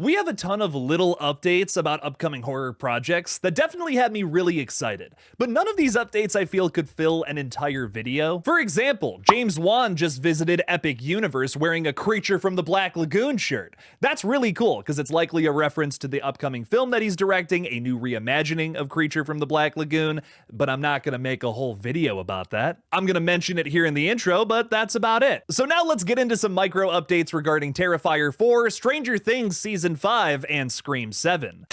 We have a ton of little updates about upcoming horror projects that definitely had me really excited, but none of these updates I feel could fill an entire video. For example, James Wan just visited Epic Universe wearing a Creature from the Black Lagoon shirt. That's really cool because it's likely a reference to the upcoming film that he's directing, a new reimagining of Creature from the Black Lagoon, but I'm not gonna make a whole video about that. I'm gonna mention it here in the intro, but that's about it. So now let's get into some micro updates regarding Terrifier 4, Stranger Things Season 5, and Scream 7.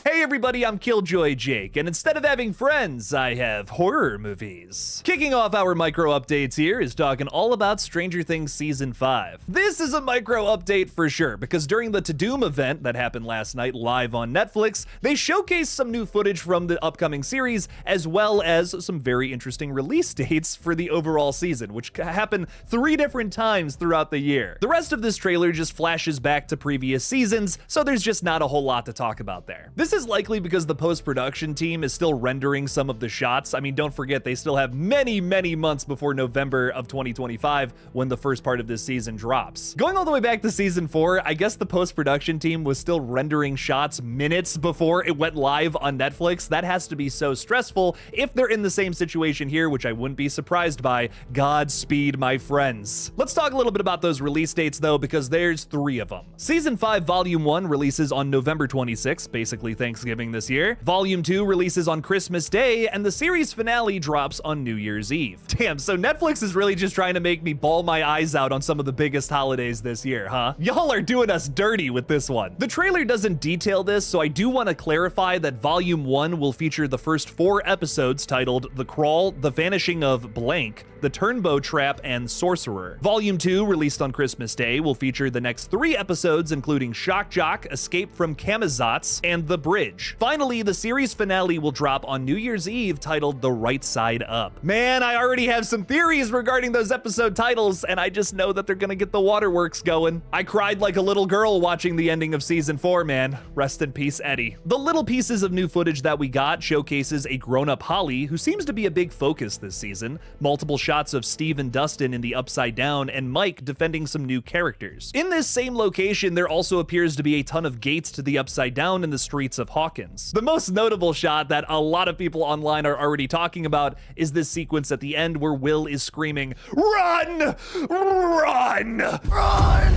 Hey everybody, I'm Killjoy Jake, and instead of having friends, I have horror movies. Kicking off our micro updates here is talking all about Stranger Things Season 5. This is a micro update for sure, because during the To-Doom event that happened last night live on Netflix, they showcased some new footage from the upcoming series, as well as some very interesting release dates for the overall season, which happen 3 different times throughout the year. The rest of this trailer just flashes back to previous seasons, so there's just not a whole lot to talk about there. This is likely because the post-production team is still rendering some of the shots. I mean, don't forget, they still have many months before November of 2025 when the first part of this season drops. Going all the way back to season 4, I guess the post-production team was still rendering shots minutes before it went live on Netflix. That has to be so stressful. If they're in the same situation here, which I wouldn't be surprised by, Godspeed, my friends. Let's talk a little bit about those release dates though, because there's 3 of them. Season 5 Volume 1 releases on November 26th, basically Thanksgiving this year. Volume 2 releases on Christmas Day, and the series finale drops on New Year's Eve. Damn, so Netflix is really just trying to make me bawl my eyes out on some of the biggest holidays this year, huh? Y'all are doing us dirty with this one. The trailer doesn't detail this, so I do want to clarify that Volume 1 will feature the first 4 episodes titled The Crawl, The Vanishing of Blank, The Turnbow Trap, and Sorcerer. Volume 2, released on Christmas Day, will feature the next 3 episodes, including Shock Jock, Escape from Kamazatz, and The Bridge. Finally, the series finale will drop on New Year's Eve, titled The Right Side Up. Man, I already have some theories regarding those episode titles, and I just know that they're gonna get the waterworks going. I cried like a little girl watching the ending of Season 4, man. Rest in peace, Eddie. The little pieces of new footage that we got showcases a grown-up Holly, who seems to be a big focus this season, multiple shots of Steve and Dustin in the Upside Down, and Mike defending some new characters. In this same location, there also appears to be a ton of gates to the Upside Down in the streets of Hawkins. The most notable shot that a lot of people online are already talking about is this sequence at the end where Will is screaming, "Run! Run! Run!"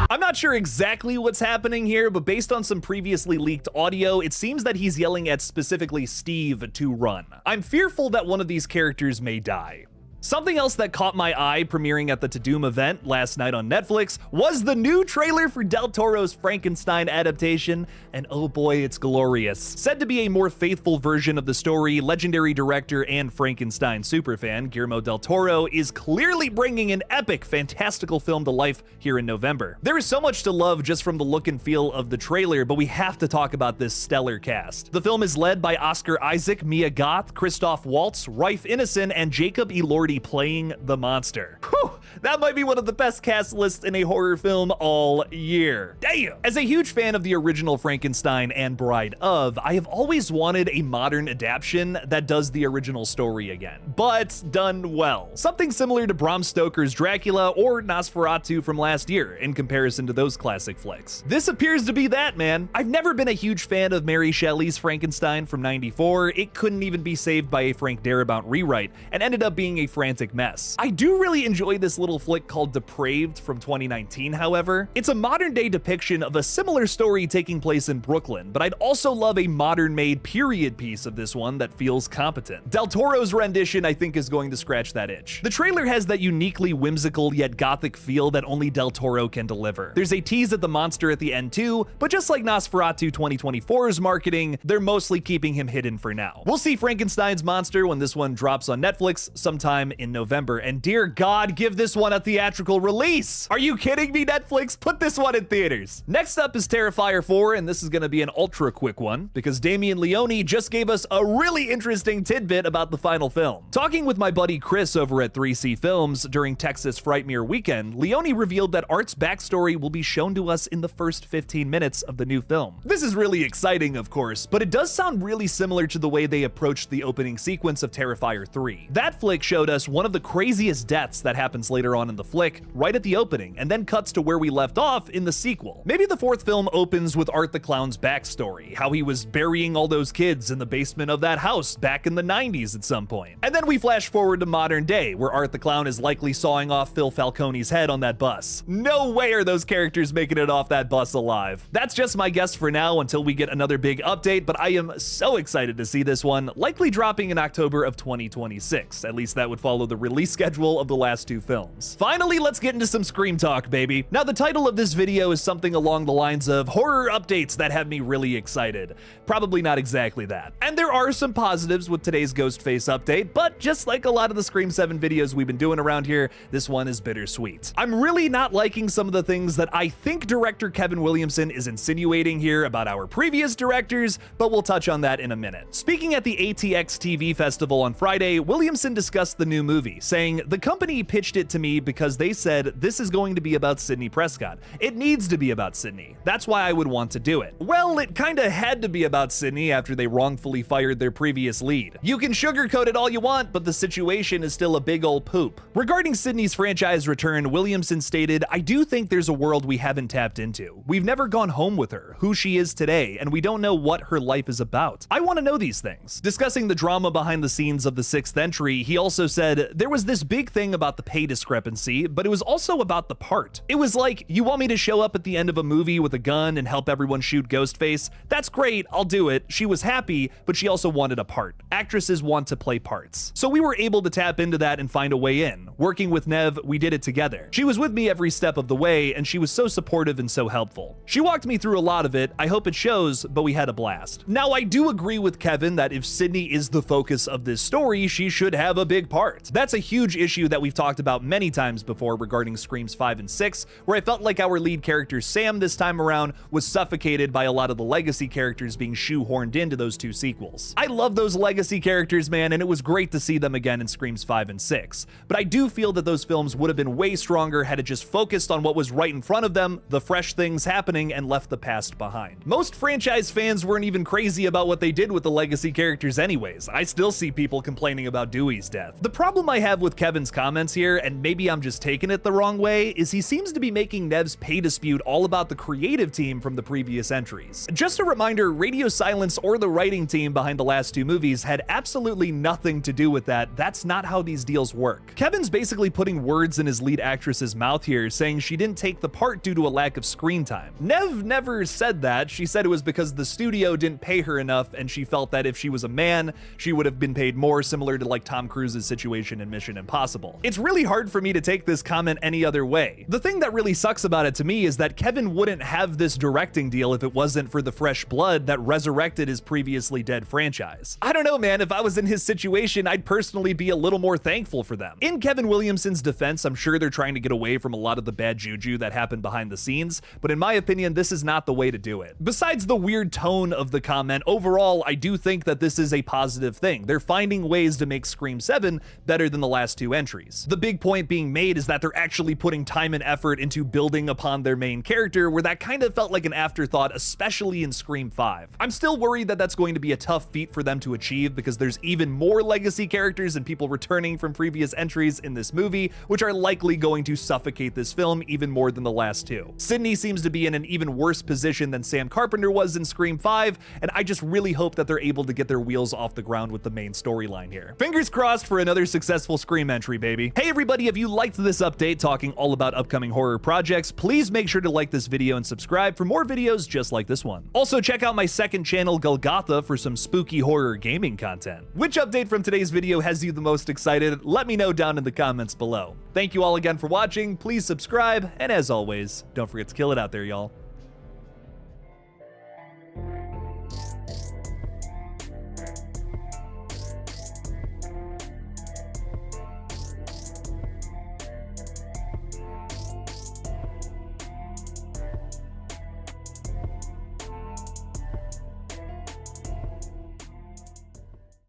I'm not sure exactly what's happening here, but based on some previously leaked audio, it seems that he's yelling at specifically Steve to run. I'm fearful that one of these characters may die. Something else that caught my eye premiering at the To-Doom event last night on Netflix was the new trailer for Del Toro's Frankenstein adaptation, and oh boy, it's glorious. Said to be a more faithful version of the story, legendary director and Frankenstein superfan Guillermo del Toro is clearly bringing an epic, fantastical film to life here in November. There is so much to love just from the look and feel of the trailer, but we have to talk about this stellar cast. The film is led by Oscar Isaac, Mia Goth, Christoph Waltz, Rafe Ineson, and Jacob Elordi playing the monster. Whew, that might be one of the best cast lists in a horror film all year. Damn! As a huge fan of the original Frankenstein and Bride of, I have always wanted a modern adaptation that does the original story again, but done well. Something similar to Bram Stoker's Dracula or Nosferatu from last year in comparison to those classic flicks. This appears to be that, man. I've never been a huge fan of Mary Shelley's Frankenstein from '94. It couldn't even be saved by a Frank Darabont rewrite and ended up being a frantic mess. I do really enjoy this little flick called Depraved from 2019, however. It's a modern-day depiction of a similar story taking place in Brooklyn, but I'd also love a modern-made period piece of this one that feels competent. Del Toro's rendition, I think, is going to scratch that itch. The trailer has that uniquely whimsical yet gothic feel that only Del Toro can deliver. There's a tease at the monster at the end too, but just like Nosferatu 2024's marketing, they're mostly keeping him hidden for now. We'll see Frankenstein's monster when this one drops on Netflix sometime in November, and dear God, give this this one a theatrical release. Are you kidding me, Netflix? Put this one in theaters. Next up is Terrifier 4, and this is gonna be an ultra quick one because Damien Leone just gave us a really interesting tidbit about the final film. Talking with my buddy Chris over at 3C Films during Texas Frightmare weekend, Leone revealed that Art's backstory will be shown to us in the first 15 minutes of the new film. This is really exciting, of course, but it does sound really similar to the way they approached the opening sequence of Terrifier 3. That flick showed us one of the craziest deaths that happens later on in the flick, right at the opening, and then cuts to where we left off in the sequel. Maybe the fourth film opens with Art the Clown's backstory, how he was burying all those kids in the basement of that house back in the 90s at some point. And then we flash forward to modern day, where Art the Clown is likely sawing off Phil Falcone's head on that bus. No way are those characters making it off that bus alive. That's just my guess for now until we get another big update, but I am so excited to see this one, likely dropping in October of 2026. At least that would follow the release schedule of the last two films. Finally, let's get into some Scream talk, baby. Now, the title of this video is something along the lines of horror updates that have me really excited. Probably not exactly that. And there are some positives with today's Ghostface update, but just like a lot of the Scream 7 videos we've been doing around here, this one is bittersweet. I'm really not liking some of the things that I think director Kevin Williamson is insinuating here about our previous directors, but we'll touch on that in a minute. Speaking at the ATX TV festival on Friday, Williamson discussed the new movie, saying, "The company pitched it to me because they said this is going to be about Sidney Prescott. It needs to be about Sidney. That's why I would want to do it." Well, it kinda had to be about Sidney after they wrongfully fired their previous lead. You can sugarcoat it all you want, but the situation is still a big ol' poop. Regarding Sidney's franchise return, Williamson stated, "I do think there's a world we haven't tapped into. We've never gone home with her, who she is today, and we don't know what her life is about. I want to know these things." Discussing the drama behind the scenes of the sixth entry, he also said, "There was this big thing about the pay discrepancy, but it was also about the part. It was like, you want me to show up at the end of a movie with a gun and help everyone shoot Ghostface? That's great, I'll do it." She was happy, but she also wanted a part. Actresses want to play parts. So we were able to tap into that and find a way in. Working with Nev, we did it together. She was with me every step of the way, and she was so supportive and so helpful. She walked me through a lot of it. I hope it shows, but we had a blast. Now, I do agree with Kevin that if Sidney is the focus of this story, she should have a big part. That's a huge issue that we've talked about many times before regarding Screams 5 and 6, where I felt like our lead character Sam this time around was suffocated by a lot of the legacy characters being shoehorned into those two sequels. I love those legacy characters, man, and it was great to see them again in Screams 5 and 6. But I do feel that those films would have been way stronger had it just focused on what was right in front of them, the fresh things happening, and left the past behind. Most franchise fans weren't even crazy about what they did with the legacy characters anyways. I still see people complaining about Dewey's death. The problem I have with Kevin's comments here, and maybe I'm just taking it the wrong way, is he seems to be making Nev's pay dispute all about the creative team from the previous entries. Just a reminder, Radio Silence or the writing team behind the last two movies had absolutely nothing to do with that. That's not how these deals work. Kevin's basically putting words in his lead actress's mouth here, saying she didn't take the part due to a lack of screen time. Nev never said that. She said it was because the studio didn't pay her enough, and she felt that if she was a man, she would have been paid more, similar to like Tom Cruise's situation in Mission Impossible. It's really hard for me to take this comment any other way. The thing that really sucks about it to me is that Kevin wouldn't have this directing deal if it wasn't for the fresh blood that resurrected his previously dead franchise. I don't know, man, if I was in his situation, I'd personally be a little more thankful for them. In Kevin Williamson's defense, I'm sure they're trying to get away from a lot of the bad juju that happened behind the scenes, but in my opinion, this is not the way to do it. Besides the weird tone of the comment, overall, I do think that this is a positive thing. They're finding ways to make Scream 7 better than the last two entries. The big point being made is that they're actually putting time and effort into building upon their main character, where that kind of felt like an afterthought, especially in Scream 5. I'm still worried that that's going to be a tough feat for them to achieve because there's even more legacy characters and people returning from previous entries in this movie, which are likely going to suffocate this film even more than the last two. Sidney seems to be in an even worse position than Sam Carpenter was in Scream 5, and I just really hope that they're able to get their wheels off the ground with the main storyline here. Fingers crossed for another successful Scream entry, baby. Hey everybody, if you liked this update talking all about upcoming horror projects, please make sure to like this video and subscribe for more videos just like this one. Also, check out my second channel, GullGotha, for some spooky horror gaming content. Which update from today's video has you the most excited? Let me know down in the comments below. Thank you all again for watching, please subscribe, and as always, don't forget to kill it out there, y'all.